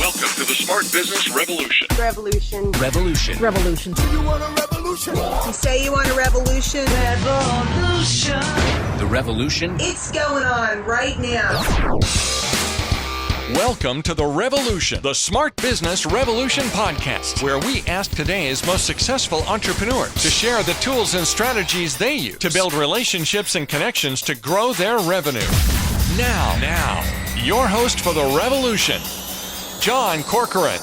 Welcome to the Smart Business Revolution. Revolution. Revolution. Revolution. You want a revolution? You say you want a revolution? Revolution. The revolution. It's going on right now. Welcome to The Revolution, the Smart Business Revolution podcast, where we ask today's most successful entrepreneurs to share the tools and strategies they use to build relationships and connections to grow their revenue. Now, your host for The Revolution, John Corcoran.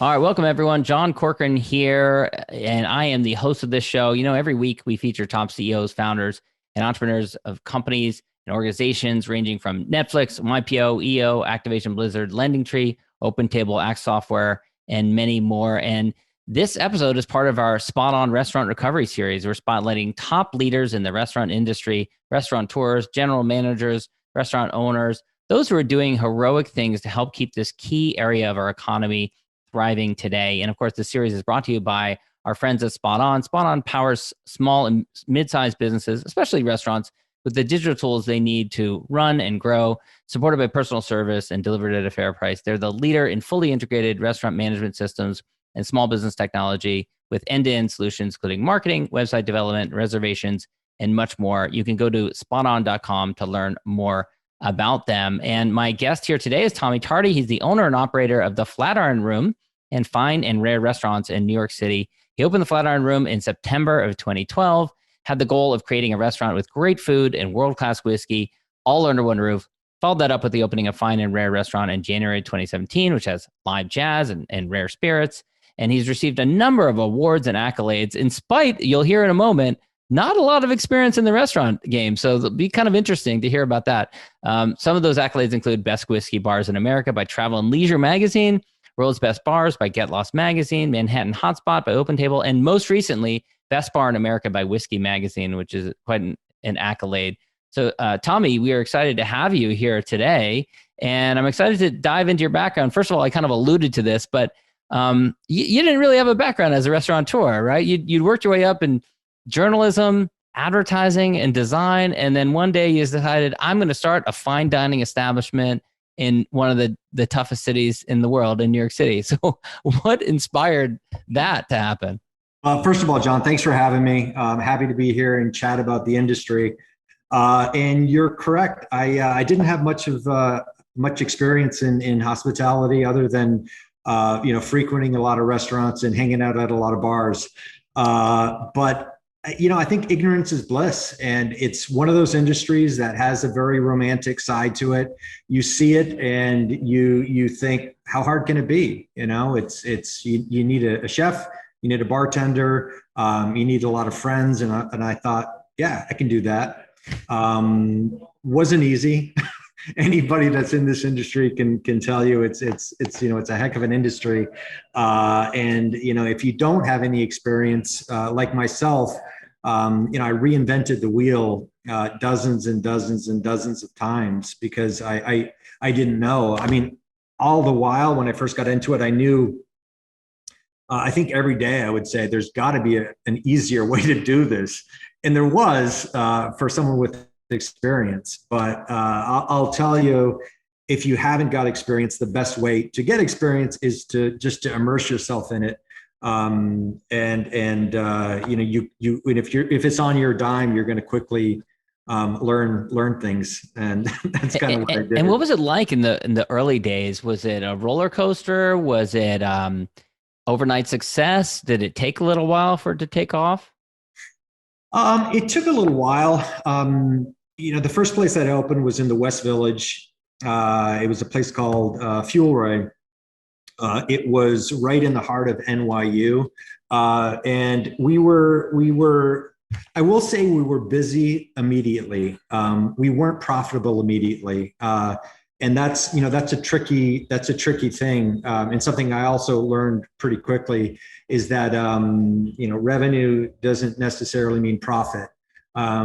All right, welcome everyone. John Corcoran here, and I am the host of this show. You know, every week we feature top CEOs, founders, and entrepreneurs of companies and organizations ranging from Netflix, YPO, EO, Activation Blizzard, LendingTree, OpenTable, Axe Software, and many more. And this episode is part of our Spot On Restaurant Recovery series. We're spotlighting top leaders in the restaurant industry, restaurateurs, general managers, restaurant owners, those who are doing heroic things to help keep this key area of our economy thriving today. And of course, the series is brought to you by our friends at Spot On. Spot On powers small and mid-sized businesses, especially restaurants, with the digital tools they need to run and grow, supported by personal service and delivered at a fair price. They're the leader in fully integrated restaurant management systems and small business technology with end-to-end solutions, including marketing, website development, reservations, and much more. You can go to spoton.com to learn more about them. And my guest here today is Tommy Tardie. He's the owner and operator of the Flatiron Room and Fine and Rare Restaurants in New York City. He opened the Flatiron Room in September of 2012, had the goal of creating a restaurant with great food and world-class whiskey, all under one roof. Followed that up with the opening of Fine and Rare Restaurant in January 2017, which has live jazz and rare spirits. And he's received a number of awards and accolades, in spite, you'll hear in a moment, not a lot of experience in the restaurant game. So it'll be kind of interesting to hear about that. Some of those accolades include Best Whiskey Bars in America by Travel and Leisure Magazine, World's Best Bars by Get Lost Magazine, Manhattan Hotspot by OpenTable, and most recently, Best Bar in America by Whisky Magazine, which is quite an accolade. So Tommy, we are excited to have you here today. And I'm excited to dive into your background. First of all, I kind of alluded to this, but you didn't really have a background as a restaurateur, right? You'd worked your way up in journalism, advertising, and design. And then one day you decided, I'm going to start a fine dining establishment in one of the toughest cities in the world, in New York City. So what inspired that to happen? First of all, John, thanks for having me. I'm happy to be here and chat about the industry. And you're correct. I didn't have much experience in hospitality other than frequenting a lot of restaurants and hanging out at a lot of bars. But I think ignorance is bliss, and it's one of those industries that has a very romantic side to it. You see it and you think, how hard can it be? You need a chef, you need a bartender, you need a lot of friends. And I thought, yeah, I can do that. Wasn't easy. Anybody that's in this industry can tell you it's a heck of an industry. And if you don't have any experience, like myself, I reinvented the wheel dozens and dozens and dozens of times because I didn't know. I mean, all the while when I first got into it, I knew, I think every day I would say there's got to be an easier way to do this. And there was for someone with experience. But I'll tell you, if you haven't got experience, the best way to get experience is to immerse yourself in it. If it's on your dime, you're going to quickly learn things, and that's kind of what I did. And what was it like in the early days? Was it a roller coaster? Was it overnight success? Did it take a little while for it to take off? It took a little while. The first place that I opened was in the West Village. It was a place called Fuelray. It was right in the heart of NYU. And we were, I will say we were busy immediately. We weren't profitable immediately. And that's a tricky thing. And something I also learned pretty quickly is that, revenue doesn't necessarily mean profit.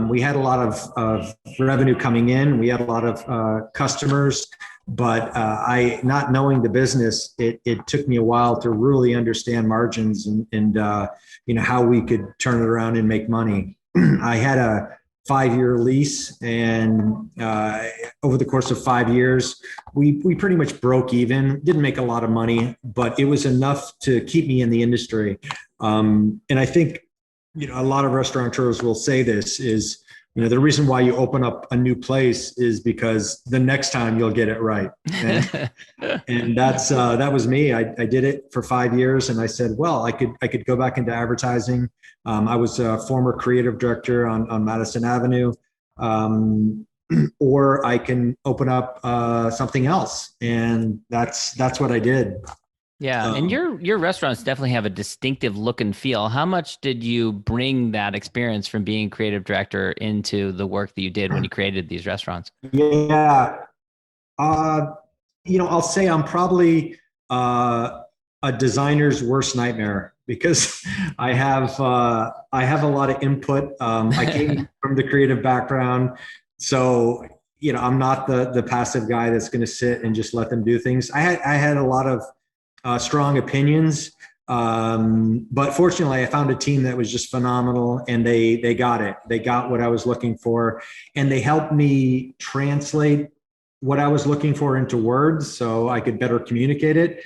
We had a lot of revenue coming in. We had a lot of customers, but not knowing the business, it took me a while to really understand margins and how we could turn it around and make money. I had a 5-year lease, and over the course of 5 years, we pretty much broke even. Didn't make a lot of money, but it was enough to keep me in the industry. And I think, a lot of restaurateurs will say this is, the reason why you open up a new place is because the next time you'll get it right. And that was me. I did it for 5 years, and I said, well, I could go back into advertising. I was a former creative director on Madison Avenue, or I can open up something else, and that's what I did. Yeah, and your restaurants definitely have a distinctive look and feel. How much did you bring that experience from being creative director into the work that you did when you created these restaurants? Yeah, I'll say I'm probably a designer's worst nightmare, because I have a lot of input. I came from the creative background, so I'm not the passive guy that's going to sit and just let them do things. I had a lot of strong opinions, but fortunately I found a team that was just phenomenal, and they got it. They got what I was looking for, and they helped me translate what I was looking for into words so I could better communicate it.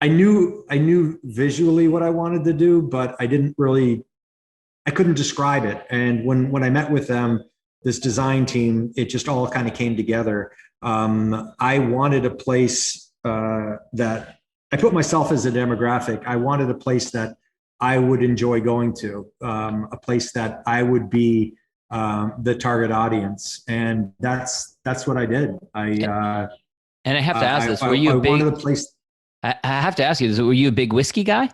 I knew visually what I wanted to do, but I couldn't describe it. And when I met with them, this design team, it just all kind of came together. I wanted a place that I put myself as a demographic. I wanted a place that I would enjoy going to, a place that I would be the target audience, and that's what I did. And I have to ask this: were you a big? Wanted a place. I have to ask you this: were you a big whiskey guy?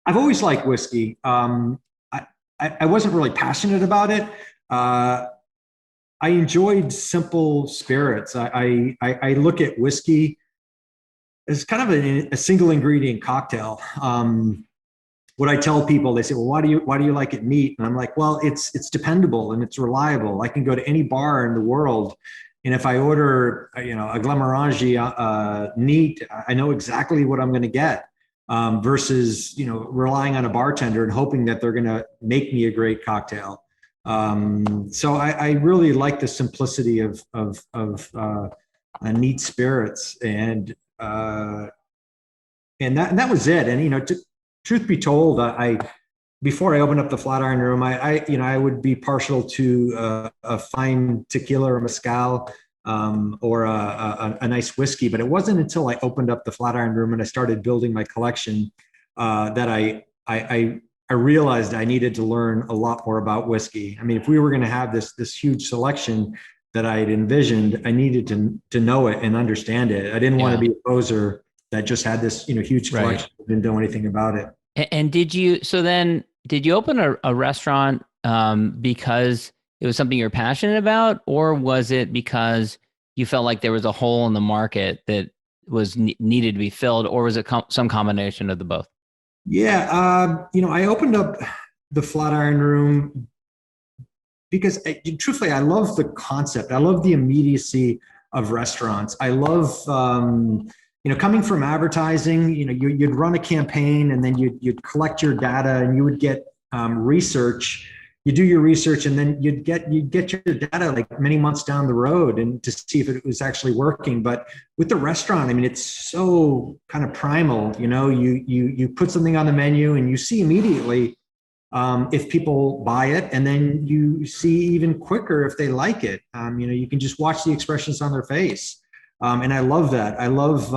I've always liked whiskey. I wasn't really passionate about it. I enjoyed simple spirits. I look at whiskey as kind of a single ingredient cocktail. What I tell people, they say, well, why do you like it neat? And I'm like, well, it's dependable and it's reliable. I can go to any bar in the world, and if I order, a Glenmorangie neat, I know exactly what I'm going to get. Versus, relying on a bartender and hoping that they're going to make me a great cocktail. So I really like the simplicity of neat spirits, and that was it. And truth be told, before I opened up the Flatiron Room, I would be partial to a fine tequila or mezcal, or a nice whiskey. But it wasn't until I opened up the Flatiron Room and I started building my collection that I realized I needed to learn a lot more about whiskey. I mean, if we were going to have this huge selection that I had envisioned, I needed to know it and understand it. I didn't want to be a poser that just had this huge collection and didn't know anything about it. And did you open a restaurant because it was something you're passionate about, or was it because you felt like there was a hole in the market that was needed to be filled, or was it some combination of the both? Yeah, I opened up the Flatiron Room because, truthfully, I love the concept. I love the immediacy of restaurants. I love, coming from advertising. You'd run a campaign, and then you'd collect your data, and you would get research. You do your research, and then you'd get your data like many months down the road, and to see if it was actually working. But with the restaurant, I mean, it's so kind of primal. You put something on the menu, and you see immediately if people buy it, and then you see even quicker if they like it. You can just watch the expressions on their face, and I love that. I love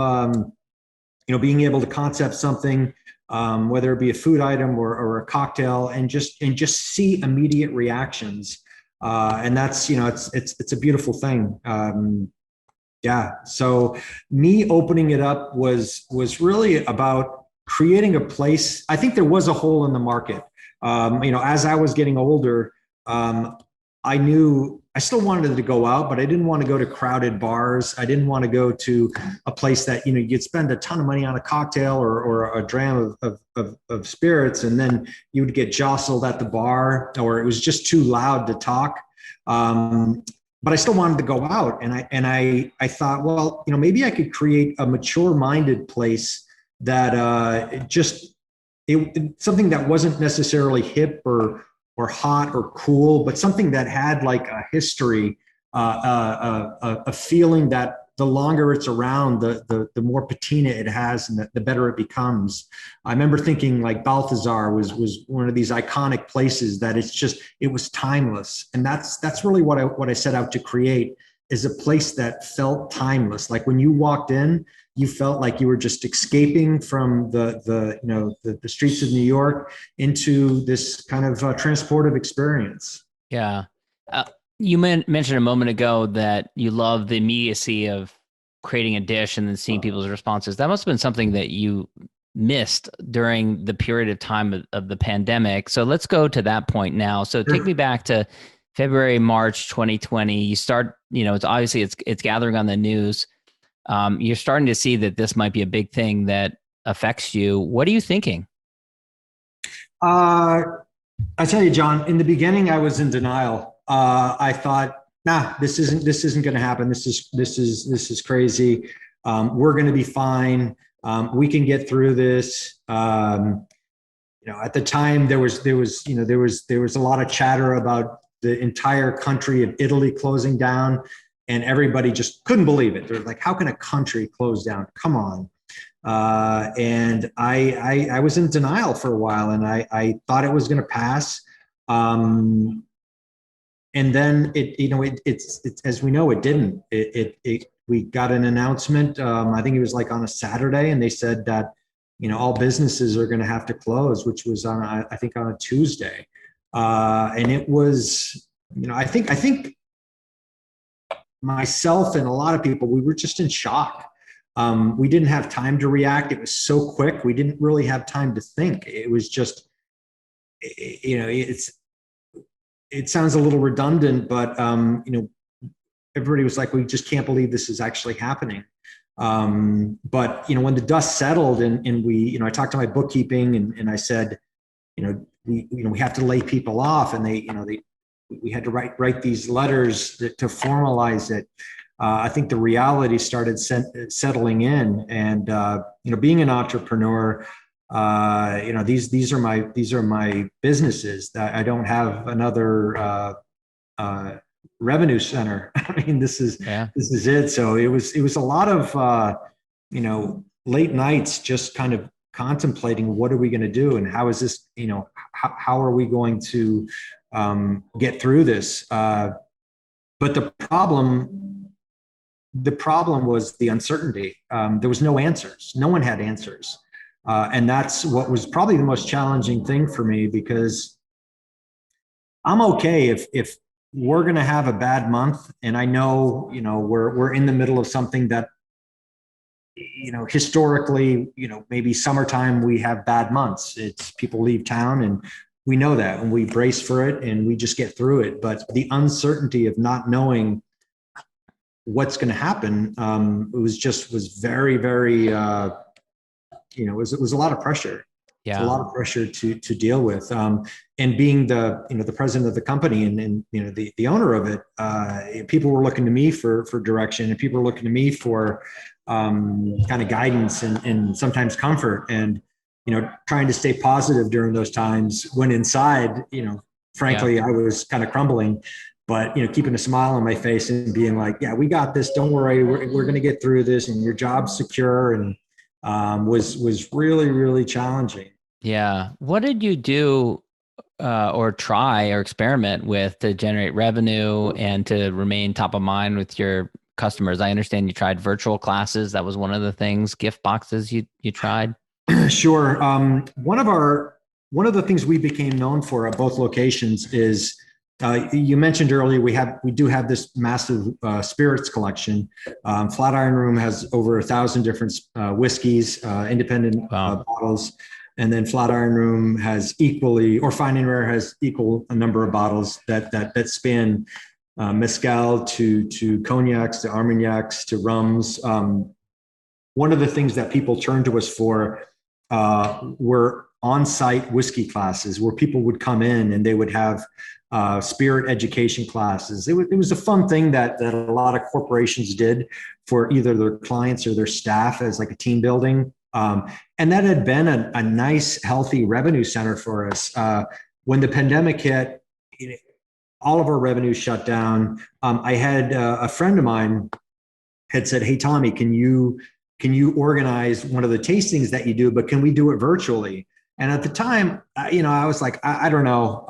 being able to concept something. Whether it be a food item or a cocktail, and just see immediate reactions, and that's it's a beautiful thing. So me opening it up was really about creating a place. I think there was a hole in the market. As I was getting older, I knew I still wanted to go out, but I didn't want to go to crowded bars. I didn't want to go to a place that, you'd spend a ton of money on a cocktail or a dram of spirits, and then you would get jostled at the bar, or it was just too loud to talk. But I still wanted to go out. And I thought, well, maybe I could create a mature minded place that just something that wasn't necessarily hip or hot or cool, but something that had like a history, a feeling that the longer it's around, the more patina it has, and the better it becomes. I remember thinking like Balthazar was one of these iconic places that it was timeless, and that's really what I set out to create, is a place that felt timeless. Like when you walked in, you felt like you were just escaping from the streets of New York into this kind of transportive experience. Yeah. You mentioned a moment ago that you love the immediacy of creating a dish and then seeing people's responses. That must have been something that you missed during the period of time of the pandemic. So let's go to that point now. So take me back to February, March 2020. You start, it's obviously it's gathering on the news. You're starting to see that this might be a big thing that affects you. What are you thinking? I tell you, John, in the beginning, I was in denial. I thought, nah, this isn't going to happen. This is crazy. We're going to be fine. We can get through this. At the time there was a lot of chatter about the entire country of Italy closing down, and everybody just couldn't believe it. They're like, how can a country close down? Come on. And I was in denial for a while, and I thought it was going to pass. And then it's as we know, it didn't. We got an announcement. I think it was like on a Saturday, and they said that all businesses are going to have to close, which was I think on a Tuesday. And it was, I think myself and a lot of people, we were just in shock. We didn't have time to react. It was so quick. We didn't really have time to think. It was just, it sounds a little redundant, but everybody was like, we just can't believe this is actually happening. But when the dust settled and we, I talked to my bookkeeping and I said, we have to lay people off, and we had to write these letters to formalize it. I think the reality started settling in, and being an entrepreneur, these are my businesses. That I don't have another revenue center. I mean, this is it. So it was a lot of late nights just kind of contemplating, what are we going to do, and how is this, how are we going to get through this? But the problem was the uncertainty. There was no answers. No one had answers. And that's what was probably the most challenging thing for me, because I'm okay if we're going to have a bad month, and I know, we're in the middle of something that, historically, maybe summertime we have bad months. It's people leave town, and we know that, and we brace for it, and we just get through it. But the uncertainty of not knowing what's going to happen, was very, very, it was a lot of pressure. Yeah. It's a lot of pressure to deal with. And being the president of the company and the owner of it, people were looking to me for direction, and people were looking to me for kind of guidance and sometimes comfort, and trying to stay positive during those times when inside, frankly, I was kind of crumbling, but keeping a smile on my face and being like, yeah, we got this, don't worry, we're going to get through this, and your job's secure, and was really, really challenging. Yeah. What did you do or try or experiment with to generate revenue and to remain top of mind with your customers? I understand you tried virtual classes. That was one of the things. Gift boxes you tried. Sure. One of the things we became known for at both locations is, you mentioned earlier, we do have this massive spirits collection. Flatiron Room has over 1,000 different whiskeys, independent bottles. And then Flatiron Room has Fine and Rare has equal a number of bottles that span mezcal to cognacs, to armagnacs, to rums. One of the things that people turned to us for were on-site whiskey classes, where people would come in and they would have spirit education classes. It was a fun thing that a lot of corporations did for either their clients or their staff as like a team building. And and that had been a nice, healthy revenue center for us. When the pandemic hit, all of our revenue shut down. I had a friend of mine had said, "Hey, Tommy, can you organize one of the tastings that you do, but can we do it virtually?" And at the time, I was like, I don't know.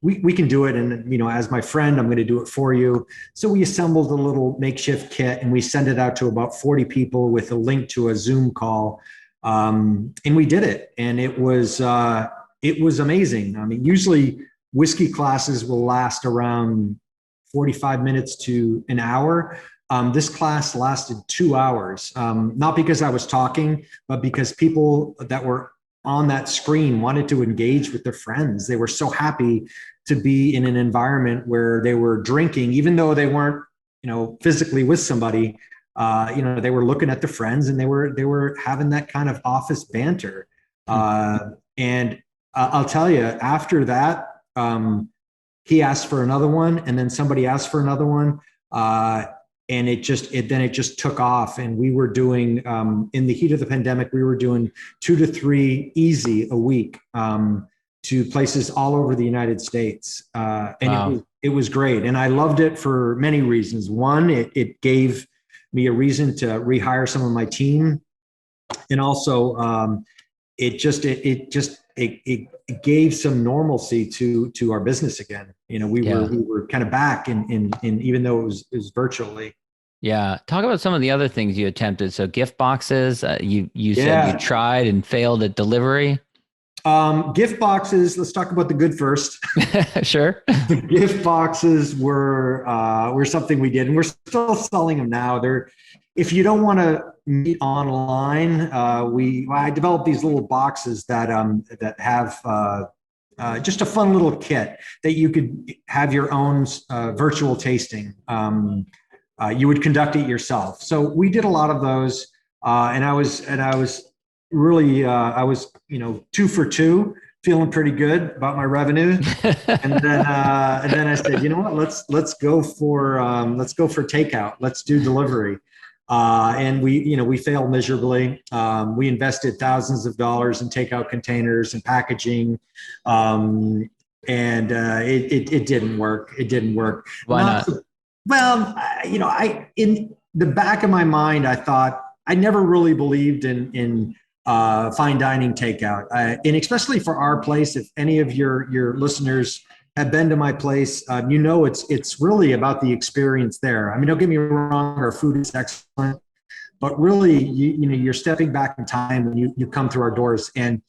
We can do it. And, as my friend, I'm going to do it for you. So we assembled a little makeshift kit and we sent it out to about 40 people with a link to a Zoom call. And we did it. And it was amazing. I mean, usually whiskey classes will last around 45 minutes to an hour. This class lasted 2 hours, not because I was talking, but because people that were on that screen wanted to engage with their friends. They were so happy to be in an environment where they were drinking, even though they weren't, physically with somebody. They were looking at their friends and they were having that kind of office banter. And I'll tell you, after that, he asked for another one, and then somebody asked for another one. And it just took off. And we were doing, in the heat of the pandemic, we were doing 2 to 3 easy a week to places all over the United States. And wow. It was great. And I loved it for many reasons. One, it gave me a reason to rehire some of my team. And also it gave some normalcy to our business again. We were kind of back in even though it was virtually. Yeah. Talk about some of the other things you attempted. So gift boxes, you said you tried and failed at delivery. Gift boxes. Let's talk about the good first. Sure. The gift boxes were something we did, and we're still selling them now. If you don't want to meet online, I developed these little boxes that have just a fun little kit that you could have your own virtual tasting. You would conduct it yourself. So we did a lot of those, and I was really 2 for 2, feeling pretty good about my revenue. And then I said, you know what, let's go for takeout. Let's do delivery. And we failed miserably. We invested thousands of dollars in takeout containers and packaging. And it didn't work. It didn't work. Why not? Well, in the back of my mind, I thought I never really believed in fine dining takeout. And especially for our place, if any of your listeners have been to my place, it's really about the experience there. I mean, don't get me wrong, our food is excellent, but really, you're stepping back in time when you come through our doors, and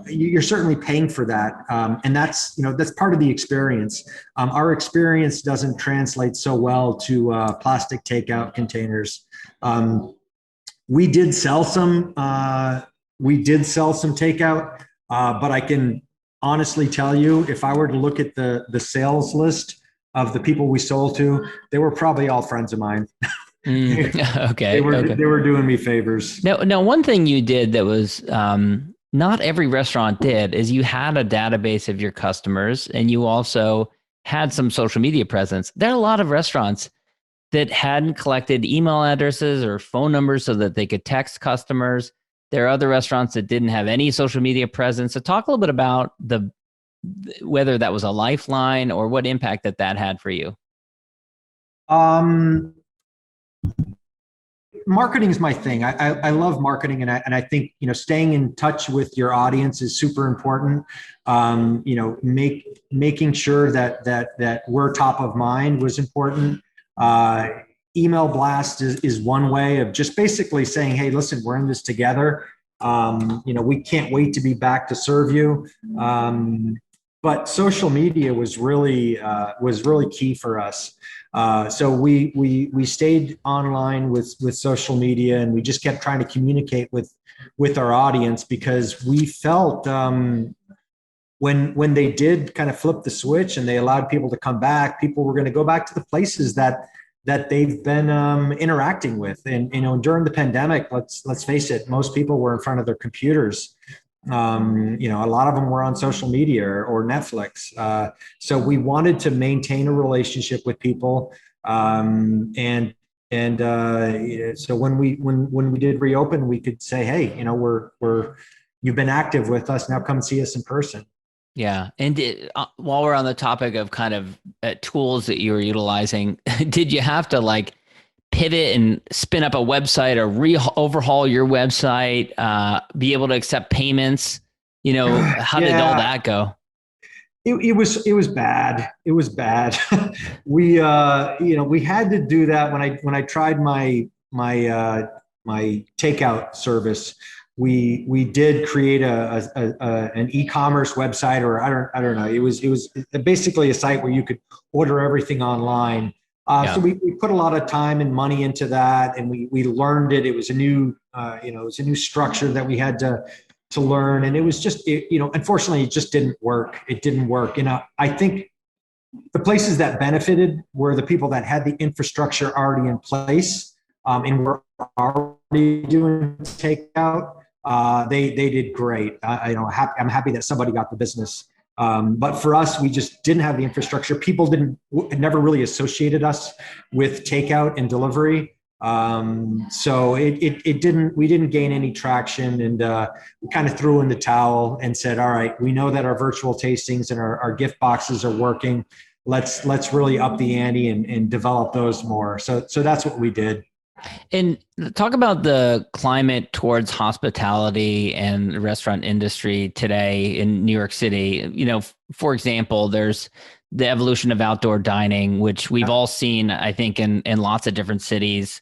you're certainly paying for that, and that's part of the experience. Our experience doesn't translate so well to plastic takeout containers. We did sell some takeout, but I can honestly tell you, if I were to look at the sales list of the people we sold to, they were probably all friends of mine. Okay. They were doing me favors. Now, one thing you did that was not every restaurant did is you had a database of your customers, and you also had some social media presence. There are a lot of restaurants that hadn't collected email addresses or phone numbers so that they could text customers. There are other restaurants that didn't have any social media presence. So talk a little bit about whether that was a lifeline or what impact that had for you. Marketing is my thing. I love marketing, and I think staying in touch with your audience is super important. Making sure that we're top of mind was important. Email blast is one way of just basically saying, hey, listen, we're in this together. We can't wait to be back to serve you. But social media was really key for us. So we stayed online with social media, and we just kept trying to communicate with our audience, because we felt when they did kind of flip the switch and they allowed people to come back, people were going to go back to the places that they've been interacting with. And during the pandemic, let's face it, most people were in front of their computers. A lot of them were on social media or Netflix. So we wanted to maintain a relationship with people. And And so when we did reopen, we could say, hey, you've been active with us. Now come see us in person. Yeah. And while we're on the topic of kind of tools that you were utilizing, did you have to like pivot and spin up a website or overhaul your website, be able to accept payments? How did all that go? It was bad. It was bad. We had to do that when I tried my takeout service. We did create an e-commerce website, or I don't know. It was basically a site where you could order everything online. So we put a lot of time and money into that, and we learned it. It was a new structure that we had to learn, and it was just unfortunately it just didn't work. It didn't work. I think the places that benefited were the people that had the infrastructure already in place, and were already doing takeout. They did great. I'm happy that somebody got the business. But for us, we just didn't have the infrastructure. People never really associated us with takeout and delivery. So we didn't gain any traction, and we kind of threw in the towel and said, all right, we know that our virtual tastings and our gift boxes are working. Let's really up the ante and develop those more. So that's what we did. And talk about the climate towards hospitality and the restaurant industry today in New York City. For example, there's the evolution of outdoor dining, which we've all seen, I think, in lots of different cities,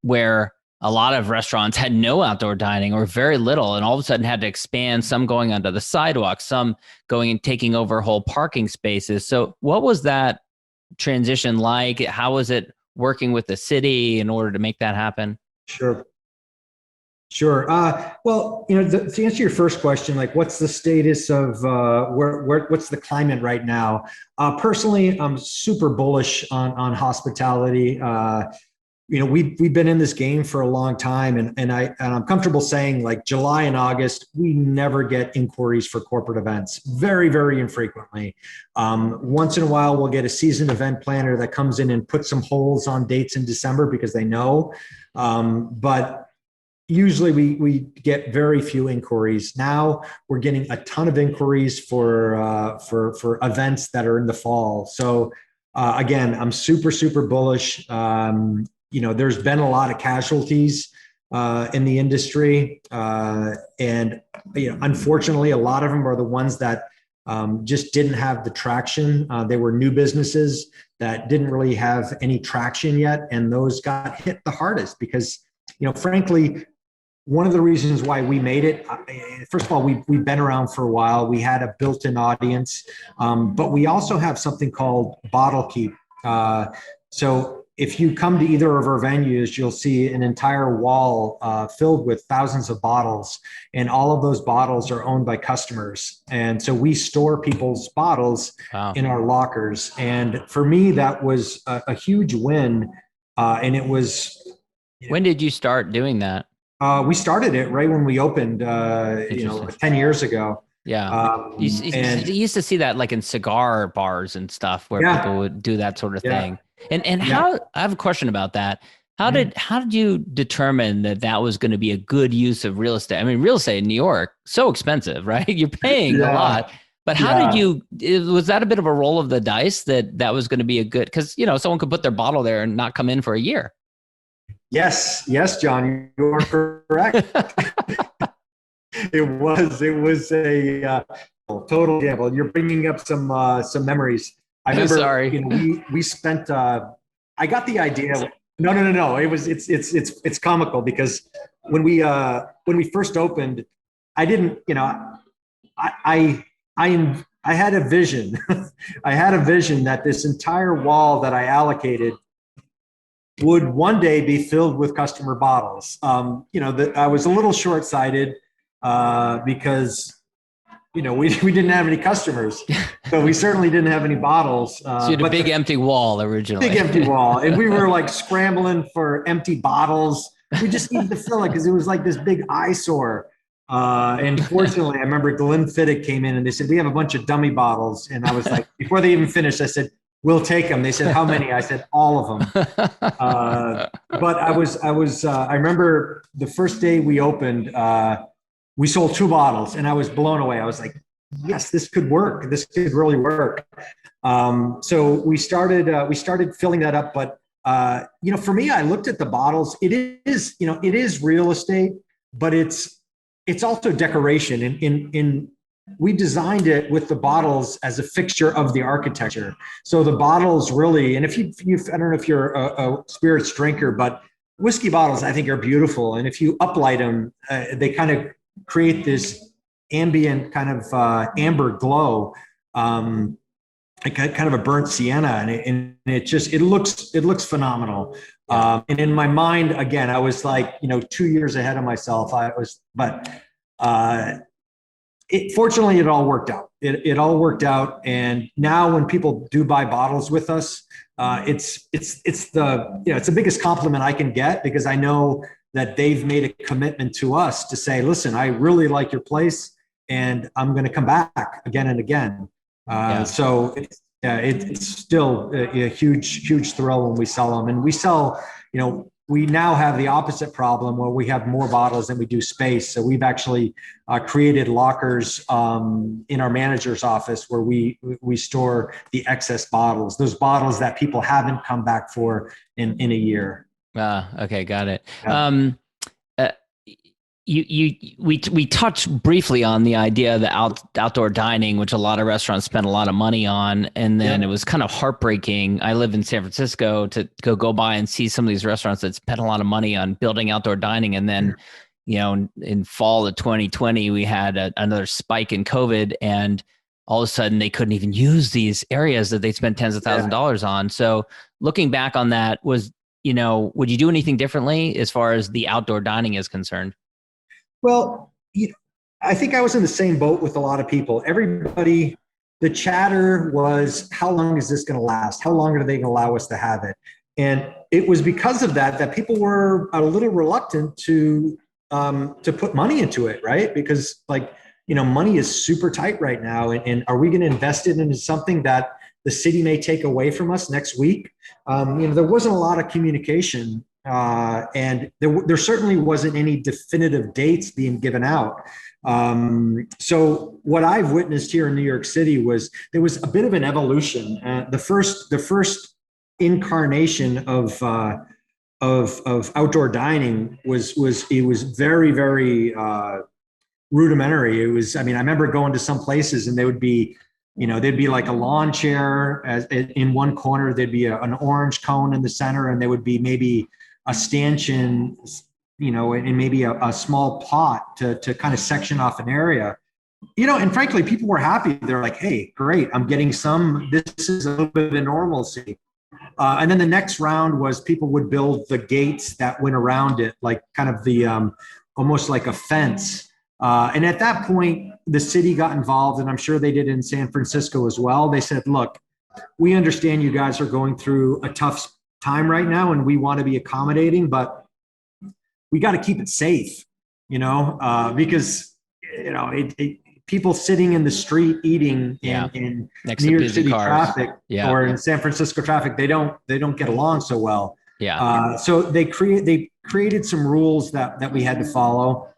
where a lot of restaurants had no outdoor dining or very little, and all of a sudden had to expand, some going onto the sidewalk, some going and taking over whole parking spaces. So what was that transition like? How was it working with the city in order to make that happen? Sure. Well, to answer your first question, like what's the status of what's the climate right now? Personally, I'm super bullish on hospitality. We've been in this game for a long time, and I'm comfortable saying, like, July and August, we never get inquiries for corporate events, very, very infrequently. Once in a while, we'll get a seasoned event planner that comes in and puts some holes on dates in December because they know. But usually we get very few inquiries. Now we're getting a ton of inquiries for events that are in the fall. So again, I'm super, super bullish. There's been a lot of casualties in the industry, and unfortunately, a lot of them are the ones that just didn't have the traction. They were new businesses that didn't really have any traction yet, and those got hit the hardest because, frankly, one of the reasons why we made it, first of all, we've been around for a while. We had a built-in audience, but we also have something called bottle keep. So if you come to either of our venues, you'll see an entire wall filled with thousands of bottles, and all of those bottles are owned by customers. And so we store people's bottles in our lockers. And for me, that was a huge win. And it was. When did you start doing that? We started it right when we opened, 10 years ago. Yeah. You used to see that like in cigar bars and stuff where people would do that sort of thing. And how, I have a question about that. How did you determine that was going to be a good use of real estate? I mean, real estate in New York, so expensive, right? You're paying a lot. But how did was that a bit of a roll of the dice that was going to be a good, because, someone could put their bottle there and not come in for a year. Yes, John, you're correct. It was a total gamble. You're bringing up some memories. I remember. Sorry. We spent. I got the idea. No. It's comical because when we first opened, I didn't. I had a vision. I had a vision that this entire wall that I allocated would one day be filled with customer bottles. I was a little short-sighted because, we didn't have any customers, so we certainly didn't have any bottles. So you had a big empty wall originally. Big empty wall, and we were like scrambling for empty bottles. We just needed to fill it because it was like this big eyesore. And fortunately, I remember Glenn Fiddick came in and they said, we have a bunch of dummy bottles. And I was like, before they even finished, I said, we'll take them. They said, how many? I said, all of them. But I remember the first day we opened, we sold 2 bottles and I was blown away. I was like, yes, this could work. This could really work. So we started filling that up. But, for me, I looked at the bottles. It is real estate, but it's also decoration. We designed it with the bottles as a fixture of the architecture. So the bottles really, and if you I don't know if you're a spirits drinker, but whiskey bottles I think are beautiful. And if you uplight them, they kind of create this ambient kind of amber glow, kind of a burnt sienna, and it looks phenomenal. And in my mind, again, I was like 2 years ahead of myself. Fortunately, it all worked out. It all worked out, and now when people do buy bottles with us, it's the biggest compliment I can get, because I know that they've made a commitment to us to say, listen, I really like your place, and I'm going to come back again and again. So it's still a huge thrill when we sell them, and we sell. We now have the opposite problem where we have more bottles than we do space. So we've actually created lockers in our manager's office where we store the excess bottles, those bottles that people haven't come back for in a year. Okay, got it. Yeah. We touched briefly on the idea of the outdoor dining, which a lot of restaurants spend a lot of money on, and then it was kind of heartbreaking. I live in San Francisco, to go by and see some of these restaurants that spent a lot of money on building outdoor dining, and then in fall of 2020 we had another spike in COVID, and all of a sudden they couldn't even use these areas that they spent tens of thousands of dollars on. So looking back on that, would you do anything differently as far as the outdoor dining is concerned? Well, I think I was in the same boat with a lot of people. Everybody, the chatter was, how long is this going to last? How long are they going to allow us to have it? And it was because of that people were a little reluctant to put money into it, right? Because money is super tight right now. And are we going to invest it into something that the city may take away from us next week? There wasn't a lot of communication. And there certainly wasn't any definitive dates being given out. So what I've witnessed here in New York City was there was a bit of an evolution. The first incarnation of outdoor dining was very, very rudimentary. It was, I remember going to some places and they would be, there'd be like a lawn chair in one corner, there'd be an orange cone in the center, and there would be maybe a stanchion, and maybe a small pot to kind of section off an area, and frankly, people were happy. They're like, hey, great, I'm getting some, this is a little bit of normalcy. And then the next round was people would build the gates that went around it, like kind of the, almost like a fence. And at that point, the city got involved, and I'm sure they did in San Francisco as well. They said, look, we understand you guys are going through a tough time right now, and we want to be accommodating, but we got to keep it safe, because people sitting in the street eating in next New to York busy City cars. traffic or in San Francisco traffic, they don't get along so well. So they created some rules that we had to follow,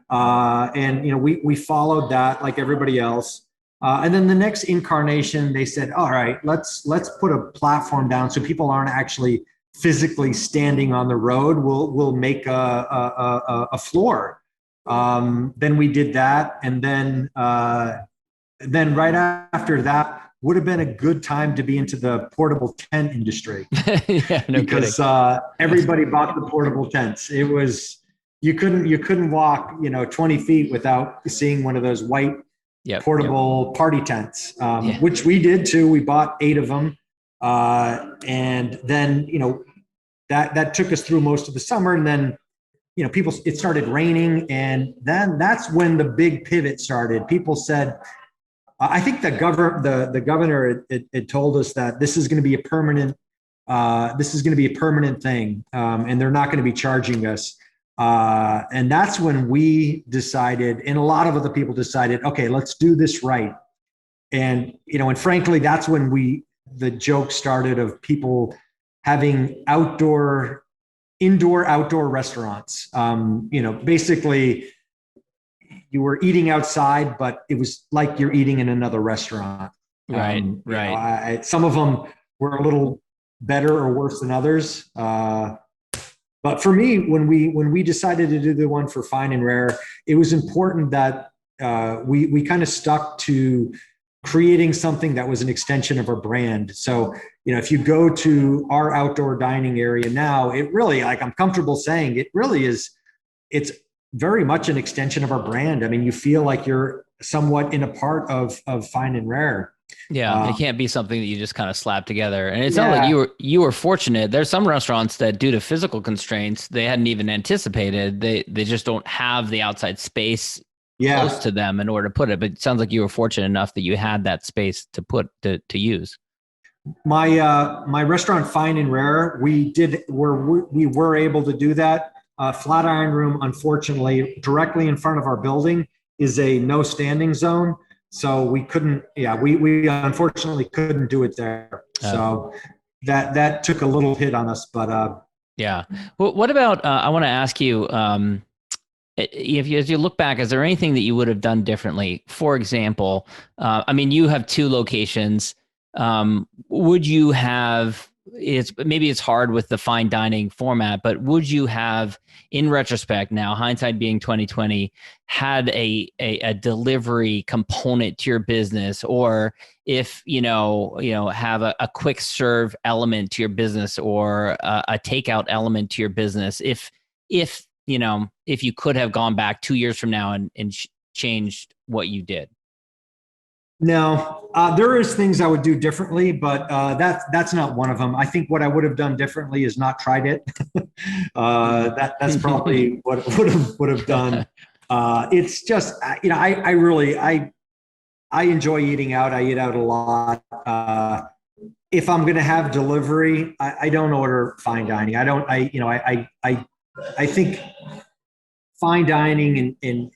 and we followed that like everybody else. And then the next incarnation, they said, all right, let's put a platform down so people aren't actually physically standing on the road. We'll make a floor. Then we did that. And then right after that would have been a good time to be into the portable tent industry. Because everybody bought the portable tents. It was, you couldn't walk, 20 feet without seeing one of those white portable party tents, which we did too. We bought 8 of them. And then, that took us through most of the summer. And then, it started raining. And then that's when the big pivot started. People said, I think the governor had told us that this is going to be a permanent thing. And they're not going to be charging us. And that's when we decided, and a lot of other people decided, okay, let's do this right. And, and frankly, that's when we the joke started of people having indoor, outdoor restaurants. Basically you were eating outside, but it was like you're eating in another restaurant. Right. Right. Some of them were a little better or worse than others. But for me, when we decided to do the one for Fine and Rare, it was important that we kind of stuck to creating something that was an extension of our brand. So, if you go to our outdoor dining area now, it really, like, I'm comfortable saying it really is, it's very much an extension of our brand. I mean, you feel like you're somewhat in a part of Fine and Rare. Yeah, it can't be something that you just kind of slap together. And it sounds like you were fortunate. There's some restaurants that, due to physical constraints, they hadn't even anticipated. They just don't have the outside space close to them in order to put it. But it sounds like you were fortunate enough that you had that space to put to use. My restaurant Fine and Rare, we were able to do that. Flatiron Room, unfortunately, directly in front of our building is a no standing zone. So we couldn't, we unfortunately couldn't do it there. So that took a little hit on us, but yeah. Well, what about, I want to ask you, as you look back, is there anything that you would have done differently? For example, you have 2 locations. Would you have, maybe it's hard with the fine dining format, but would you have, in retrospect now, hindsight being 2020, had a delivery component to your business, or if have a quick serve element to your business, or a takeout element to your business, if you could have gone back 2 years from now and changed what you did? No, there is things I would do differently, but that's not one of them. I think what I would have done differently is not tried it. That's probably what would have done. It's just, I enjoy eating out. I eat out a lot. If I'm going to have delivery, I don't order fine dining. I think fine dining and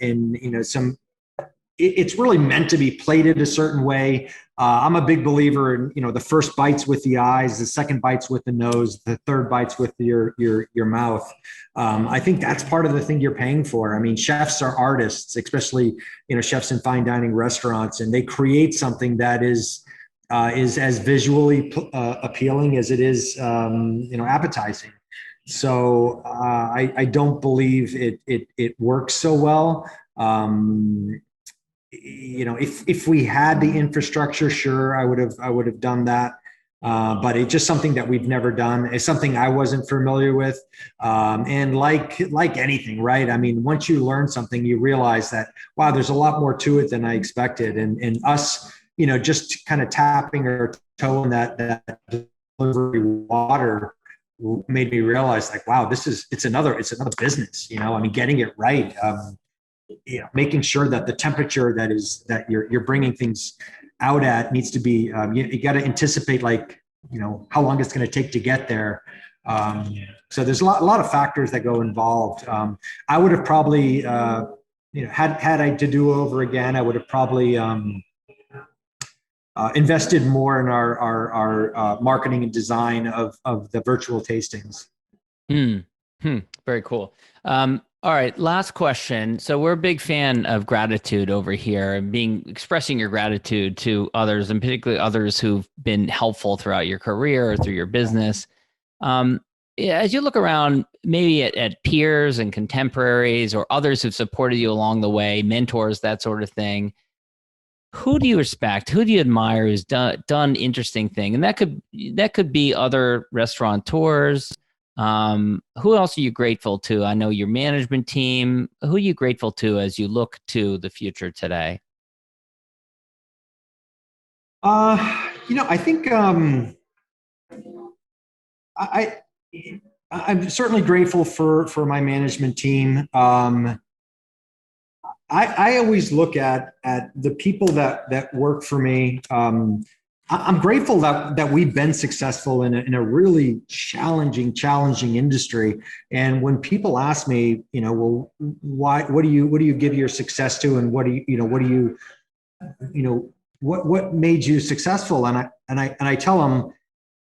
it's really meant to be plated a certain way. I'm a big believer in, the first bites with the eyes, the second bites with the nose, the third bites with your mouth. I think that's part of the thing you're paying for. I mean, chefs are artists, especially, chefs in fine dining restaurants, and they create something that is as visually appealing as it is, appetizing. So I don't believe it works so well. If we had the infrastructure, sure, I would have done that. But it's just something that we've never done. It's something I wasn't familiar with. And like anything, right? I mean, once you learn something, you realize that, wow, there's a lot more to it than I expected. And us, just kind of tapping our toe in that delivery water made me realize, like, wow, it's another business, getting it right. Making sure that the temperature that you're bringing things out at needs to be, you got to anticipate, like, how long it's going to take to get there. So there's a lot of factors that go involved. I would have probably, had I to do over again, I would have probably invested more in our marketing and design of the virtual tastings. Very cool. All right, last question. So we're a big fan of gratitude over here, and expressing your gratitude to others, and particularly others who've been helpful throughout your career or through your business. As you look around, maybe at peers and contemporaries or others who've supported you along the way, mentors, that sort of thing, who do you respect? Who do you admire who's done interesting thing? And that could be other restaurateurs. Who else are you grateful to? I know your management team. Who are you grateful to as you look to the future today? I think I'm certainly grateful for my management team. I always look at the people that work for me. I'm grateful that we've been successful in a really challenging industry. And when people ask me, well, what do you give your success to, and what do you what made you successful? And I tell them,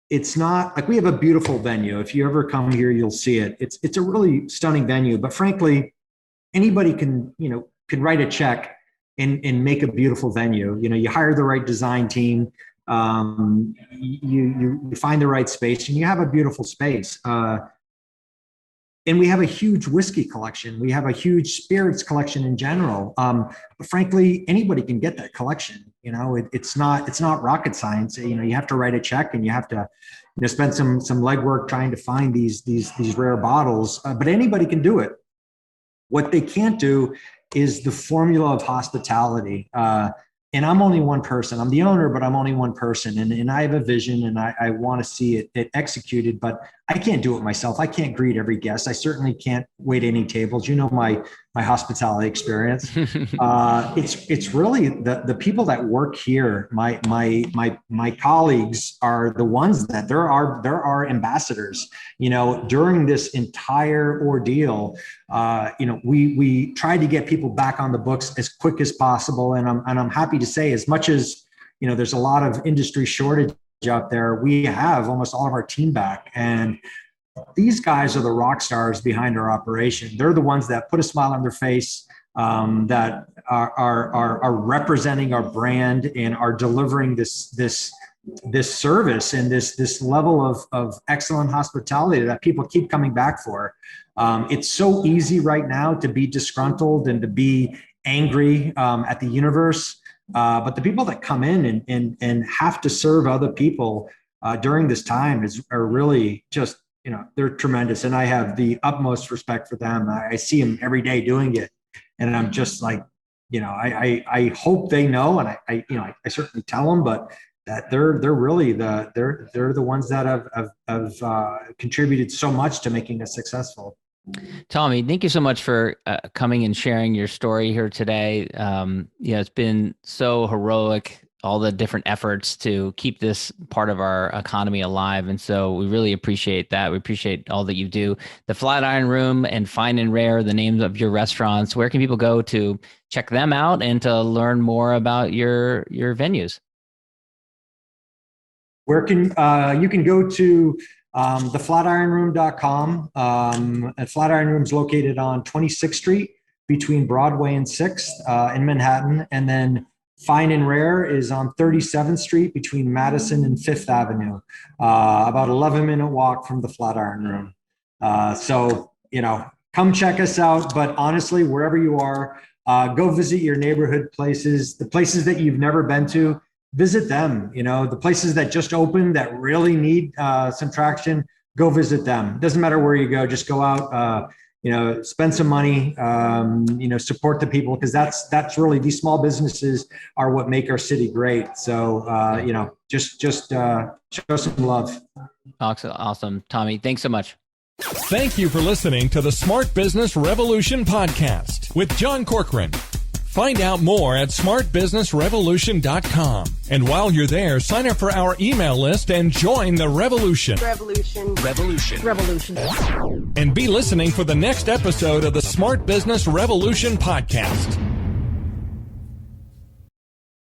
it's not like we have a beautiful venue. If you ever come here, you'll see it. It's a really stunning venue, but frankly, anybody can write a check and make a beautiful venue. You hire the right design team, you find the right space, and you have a beautiful space. And we have a huge whiskey collection. We have a huge spirits collection in general. But frankly, anybody can get that collection. It's not rocket science. You have to write a check, and you have to spend some legwork trying to find these rare bottles. But anybody can do it. What they can't do is the formula of hospitality. And I'm only one person. I'm the owner, but I'm only one person. And I have a vision, and I want to see it executed, but I can't do it myself. I can't greet every guest. I certainly can't wait any tables. My hospitality experience. It's really the people that work here. My colleagues are the ones that they're our ambassadors. During this entire ordeal, we tried to get people back on the books as quick as possible. And I'm happy to say, as much as there's a lot of industry shortage out there, we have almost all of our team back. And these guys are the rock stars behind our operation. They're the ones that put a smile on their face, that are representing our brand and are delivering this service and this level of excellent hospitality that people keep coming back for. It's so easy right now to be disgruntled and to be angry at the universe. But the people that come in and have to serve other people during this time are really just, they're tremendous. And I have the utmost respect for them. I see them every day doing it. And I'm just like, I hope they know. And I certainly tell them, but that they're really they're the ones that have contributed so much to making us successful. Tommy, thank you so much for coming and sharing your story here today. It's been so heroic, all the different efforts to keep this part of our economy alive. And so we really appreciate that. We appreciate all that you do. The Flatiron Room and Fine and Rare, the names of your restaurants. Where can people go to check them out and to learn more about your venues? Where can you can go to theflatironroom.com. And Flatiron Room's located on 26th Street between Broadway and 6th in Manhattan. And then Fine and Rare is on 37th Street between Madison and 5th Avenue, about 11-minute walk from the Flatiron Room. So, come check us out. But honestly, wherever you are, go visit your neighborhood places, the places that you've never been to. Visit them, the places that just opened that really need some traction, go visit them. Doesn't matter where you go, just go out, spend some money, support the people, because that's really, these small businesses are what make our city great. So, just show some love. Awesome. Tommy, thanks so much. Thank you for listening to the Smart Business Revolution podcast with John Corcoran. Find out more at smartbusinessrevolution.com. And while you're there, sign up for our email list and join the revolution. Revolution. And be listening for the next episode of the Smart Business Revolution podcast.